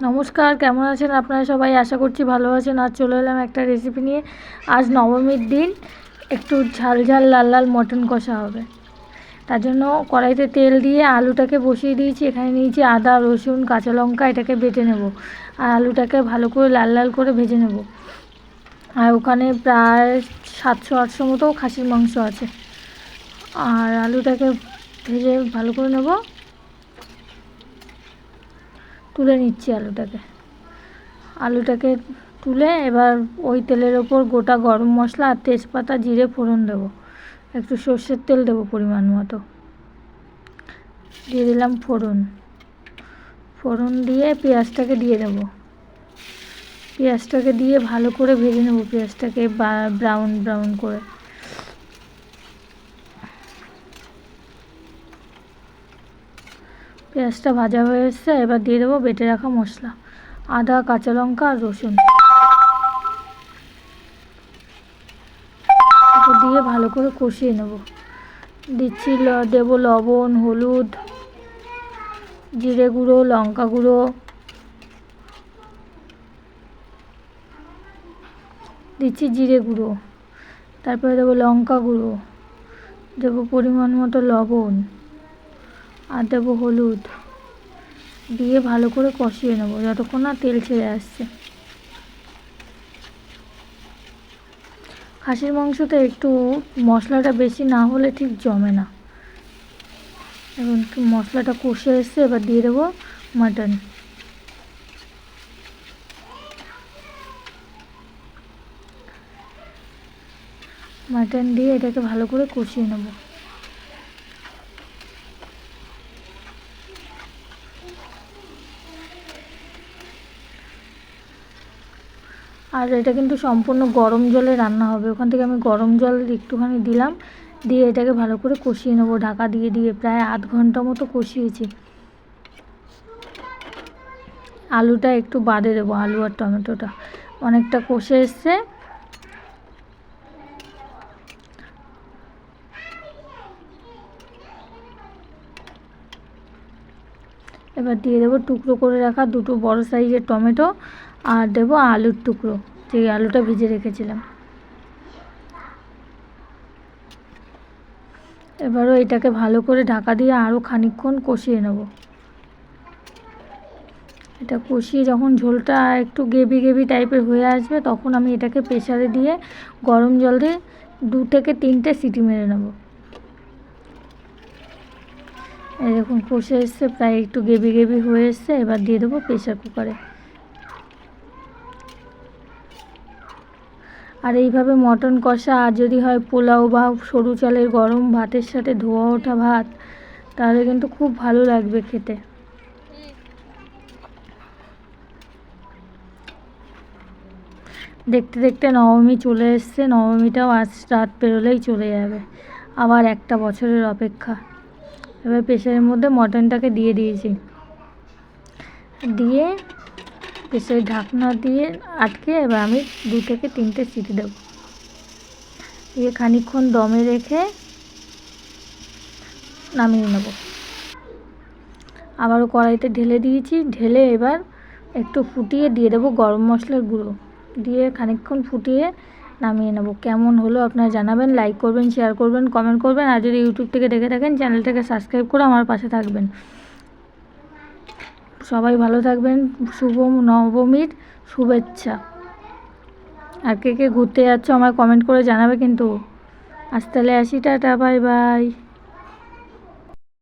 নমস্কার, কেমন আছেন আপনারা সবাই? আশা করছি ভালো আছেন। আজ চলে এলাম একটা রেসিপি নিয়ে। আজ নবমীর দিন একটু ঝাল ঝাল লাল লাল মটন কষা হবে। তার জন্য কড়াইতে তেল দিয়ে আলুটাকে বসিয়ে দিয়েছি। এখানে নিয়েছি আদা, রসুন, কাঁচা লঙ্কা, এটাকে বেটে নেব। আর আলুটাকে ভালো করে লাল লাল করে ভেজে নেব। আর ওখানে প্রায় 700-800 মতো খাসির মাংস আছে। আর আলুটাকে ভেজে ভালো করে নেব। তুলে নিচ্ছি আলুটাকে তুলে এবার ওই তেলের ওপর গোটা গরম মশলা আর তেজপাতা, জিরে ফোড়ন দেবো। একটু সর্ষের তেল দেবো পরিমাণ মতো। দিয়ে দিলাম ফোড়ন দিয়ে পেঁয়াজটাকে দিয়ে দেবো। পেঁয়াজটাকে দিয়ে ভালো করে ভেজে নেব। পেঁয়াজটাকে ব্রাউন ব্রাউন করে। পেঁয়াজটা ভাজা হয়ে এসছে, এবার দিয়ে দেবো বেটে রাখা মশলা, আদা, কাঁচা লঙ্কা আর রসুন দিয়ে ভালো করে কষিয়ে নেব। দেবো লবণ, হলুদ, জিরে গুঁড়ো, লঙ্কা গুঁড়ো, দিচ্ছি জিরে গুঁড়ো, তারপরে দেবো লঙ্কা গুঁড়ো, দেবো পরিমাণ মতো লবণ আর দেবো হলুদ, দিয়ে ভালো করে কষিয়ে নেব যতক্ষণ না তেল ছেড়ে আসছে। খাসির মাংসতে একটু মশলাটা বেশি না হলে ঠিক জমে না। এখন মশলাটা কষে এসছে, এবার দিয়ে দেবো মাটন দিয়ে এটাকে ভালো করে কষিয়ে নেব। আর এটা কিন্তু সম্পূর্ণ গরম জলে রান্না হবে। ওখান থেকে আমি গরম জল একটুখানি দিলাম, দিয়ে এটাকে ভালো করে কষিয়ে নেব ঢাকা দিয়ে দিয়ে। প্রায় আধ ঘন্টা মতো কষিয়েছি। আলুটা একটু বাদে দেবো, আলু আর টমেটোটা অনেকটা কষে এসছে। এবার দিয়ে দেবো টুকরো করে রাখা দুটো বড় সাইজের টমেটো, আর দেবো আলুর টুকরো, যে আলুটা ভেজে রেখেছিলাম। এবারও এটাকে ভালো করে ঢাকা দিয়ে আরও খানিকক্ষণ কষিয়ে নেব। এটা কষিয়ে যখন ঝোলটা একটু গ্রেভি গ্রেভি টাইপের হয়ে আসবে, তখন আমি এটাকে প্রেসারে দিয়ে গরম জল দিয়ে 2 থেকে 3টে সিটি মেরে নেব। এই দেখুন কষে এসছে, প্রায় একটু গ্রেভি গ্রেভি হয়ে এসছে। এবার দিয়ে দেবো প্রেসার কুকারে। আর এইভাবে মটন কষা আর যদি হয় পোলাও বা সরু চালের গরম ভাতের সাথে ধোয়া ওঠা ভাত, তাহলে কিন্তু খুব ভালো লাগবে খেতে। দেখতে দেখতে নবমী চলে এসছে। নবমীটাও আজ রাত পেরোলেই চলে যাবে। আবার একটা বছরের অপেক্ষা। এবার প্রেসারের মধ্যে মটনটাকে দিয়ে দিয়েছি, দিয়ে প্রেসারের ঢাকনা দিয়ে আটকে এবার আমি 2 থেকে 3টে সিটি দেবো। দিয়ে খানিকক্ষণ দমে রেখে নামিয়ে নেব। আবারও কড়াইতে ঢেলে দিয়েছি, ঢেলে এবার একটু ফুটিয়ে দিয়ে দেবো গরম মশলার গুঁড়ো, দিয়ে খানিকক্ষণ ফুটিয়ে নামিয়ে নেব। কেমন হলো আপনারা জানাবেন। লাইক করবেন, শেয়ার করবেন, কমেন্ট করবেন। আর যদি ইউটিউব থেকে দেখে থাকেন, চ্যানেলটাকে সাবস্ক্রাইব করে আমার পাশে থাকবেন। সবাই ভালো থাকবেন। শুভ নবমীর শুভেচ্ছা। আর কে কে ঘুরতে যাচ্ছ আমায় কমেন্ট করে জানাবে কিন্তু। আজ তাহলে আসি, টাটা, বাই বাই।